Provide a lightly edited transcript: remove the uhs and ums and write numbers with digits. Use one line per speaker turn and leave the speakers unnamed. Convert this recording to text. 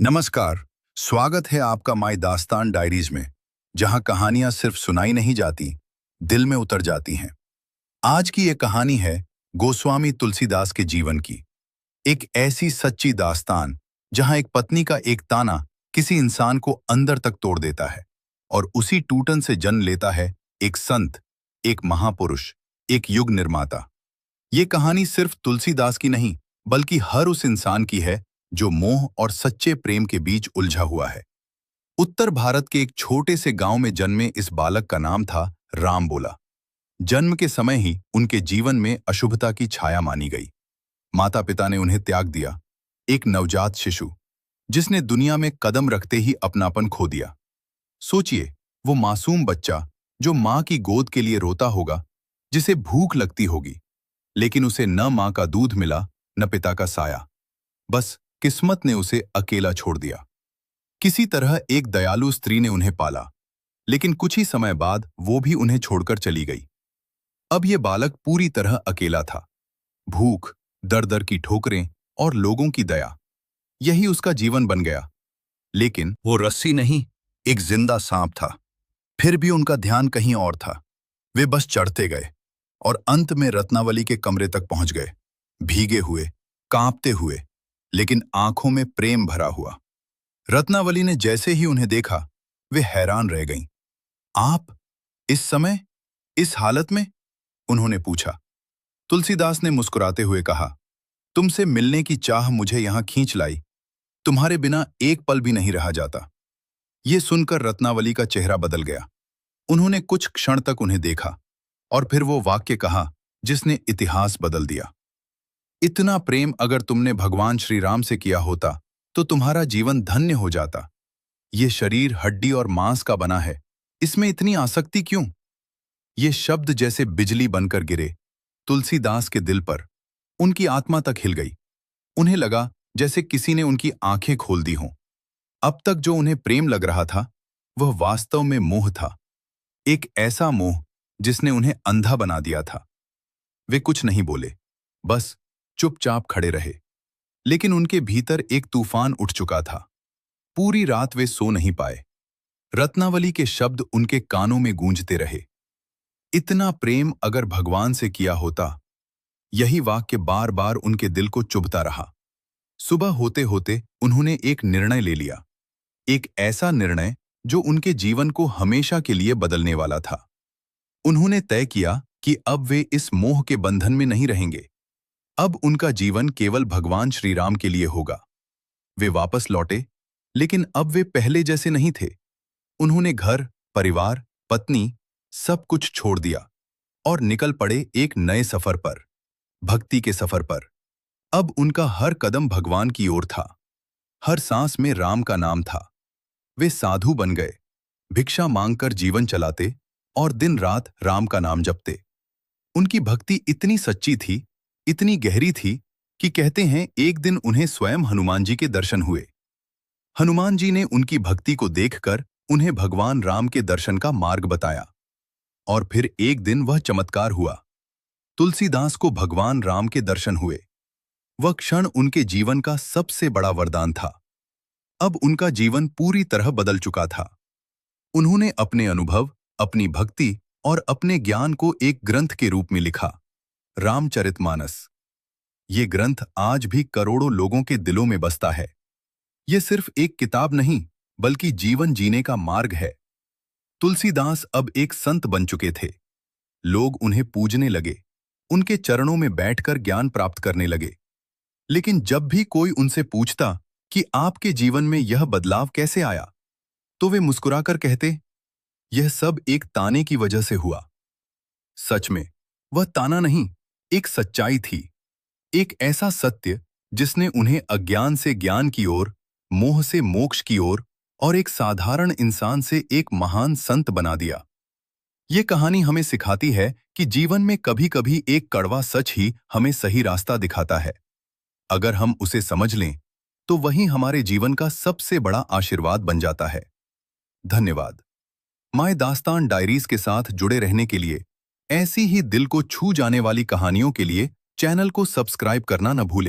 नमस्कार। स्वागत है आपका माई दास्तान डायरीज में, जहां कहानियां सिर्फ सुनाई नहीं जाती, दिल में उतर जाती हैं। आज की ये कहानी है गोस्वामी तुलसीदास के जीवन की। एक ऐसी सच्ची दास्तान जहां एक पत्नी का एक ताना किसी इंसान को अंदर तक तोड़ देता है और उसी टूटन से जन्म लेता है एक संत, एक महापुरुष, एक युग निर्माता। ये कहानी सिर्फ तुलसीदास की नहीं, बल्कि हर उस इंसान की है जो मोह और सच्चे प्रेम के बीच उलझा हुआ है। उत्तर भारत के एक छोटे से गांव में जन्मे इस बालक का नाम था राम बोला। जन्म के समय ही उनके जीवन में अशुभता की छाया मानी गई। माता पिता ने उन्हें त्याग दिया, एक नवजात शिशु जिसने दुनिया में कदम रखते ही अपनापन खो दिया। सोचिए, वो मासूम बच्चा जो मां की गोद के लिए रोता होगा, जिसे भूख लगती होगी, लेकिन उसे न मां का दूध मिला, न पिता का साया। बस किस्मत ने उसे अकेला छोड़ दिया। किसी तरह एक दयालु स्त्री ने उन्हें पाला, लेकिन कुछ ही समय बाद वो भी उन्हें छोड़कर चली गई। अब ये बालक पूरी तरह अकेला था। भूख, दर-दर की ठोकरें और लोगों की दया, यही उसका जीवन बन गया। लेकिन वो रस्सी नहीं, एक जिंदा सांप था। फिर भी उनका ध्यान कहीं और था। वे बस चढ़ते गए और अंत में रत्नावली के कमरे तक पहुंच गए, भीगे हुए, कांपते हुए, लेकिन आंखों में प्रेम भरा हुआ। रत्नावली ने जैसे ही उन्हें देखा, वे हैरान रह गईं। आप इस समय, इस हालत में? उन्होंने पूछा। तुलसीदास ने मुस्कुराते हुए कहा, तुमसे मिलने की चाह मुझे यहां खींच लाई। तुम्हारे बिना एक पल भी नहीं रहा जाता। ये सुनकर रत्नावली का चेहरा बदल गया। उन्होंने कुछ क्षण तक उन्हें देखा और फिर वो वाक्य कहा जिसने इतिहास बदल दिया। इतना प्रेम अगर तुमने भगवान श्री राम से किया होता तो तुम्हारा जीवन धन्य हो जाता। ये शरीर हड्डी और मांस का बना है, इसमें इतनी आसक्ति क्यों? ये शब्द जैसे बिजली बनकर गिरे तुलसीदास के दिल पर। उनकी आत्मा तक हिल गई। उन्हें लगा जैसे किसी ने उनकी आंखें खोल दी हों। अब तक जो उन्हें प्रेम लग रहा था, वह वास्तव में मोह था। एक ऐसा मोह जिसने उन्हें अंधा बना दिया था। वे कुछ नहीं बोले, बस चुपचाप खड़े रहे। लेकिन उनके भीतर एक तूफान उठ चुका था। पूरी रात वे सो नहीं पाए। रत्नावली के शब्द उनके कानों में गूंजते रहे। इतना प्रेम अगर भगवान से किया होता, यही वाक्य बार बार उनके दिल को चुभता रहा। सुबह होते होते उन्होंने एक निर्णय ले लिया। एक ऐसा निर्णय जो उनके जीवन को हमेशा के लिए बदलने वाला था। उन्होंने तय किया कि अब वे इस मोह के बंधन में नहीं रहेंगे। अब उनका जीवन केवल भगवान श्री राम के लिए होगा। वे वापस लौटे, लेकिन अब वे पहले जैसे नहीं थे। उन्होंने घर, परिवार, पत्नी, सब कुछ छोड़ दिया और निकल पड़े एक नए सफर पर, भक्ति के सफर पर। अब उनका हर कदम भगवान की ओर था। हर सांस में राम का नाम था। वे साधु बन गए, भिक्षा मांगकर जीवन चलाते और दिन रात राम का नाम जपते। उनकी भक्ति इतनी सच्ची थी, इतनी गहरी थी कि कहते हैं एक दिन उन्हें स्वयं हनुमान जी के दर्शन हुए। हनुमान जी ने उनकी भक्ति को देखकर उन्हें भगवान राम के दर्शन का मार्ग बताया। और फिर एक दिन वह चमत्कार हुआ। तुलसीदास को भगवान राम के दर्शन हुए। वह क्षण उनके जीवन का सबसे बड़ा वरदान था। अब उनका जीवन पूरी तरह बदल चुका था। उन्होंने अपने अनुभव, अपनी भक्ति और अपने ज्ञान को एक ग्रंथ के रूप में लिखा, रामचरितमानस। ये ग्रंथ आज भी करोड़ों लोगों के दिलों में बसता है। ये सिर्फ एक किताब नहीं, बल्कि जीवन जीने का मार्ग है। तुलसीदास अब एक संत बन चुके थे। लोग उन्हें पूजने लगे, उनके चरणों में बैठकर ज्ञान प्राप्त करने लगे। लेकिन जब भी कोई उनसे पूछता कि आपके जीवन में यह बदलाव कैसे आया, तो वे मुस्कुराकर कहते, यह सब एक ताने की वजह से हुआ। सच में वह ताना नहीं, एक सच्चाई थी। एक ऐसा सत्य जिसने उन्हें अज्ञान से ज्ञान की ओर, मोह से मोक्ष की ओर और एक साधारण इंसान से एक महान संत बना दिया। ये कहानी हमें सिखाती है कि जीवन में कभी-कभी एक कड़वा सच ही हमें सही रास्ता दिखाता है। अगर हम उसे समझ लें, तो वही हमारे जीवन का सबसे बड़ा आशीर्वाद बन जाता है। धन्यवाद। माय दास्तान डायरीज के साथ जुड़े रहने के लिए, ऐसी ही दिल को छू जाने वाली कहानियों के लिए चैनल को सब्सक्राइब करना न भूलें।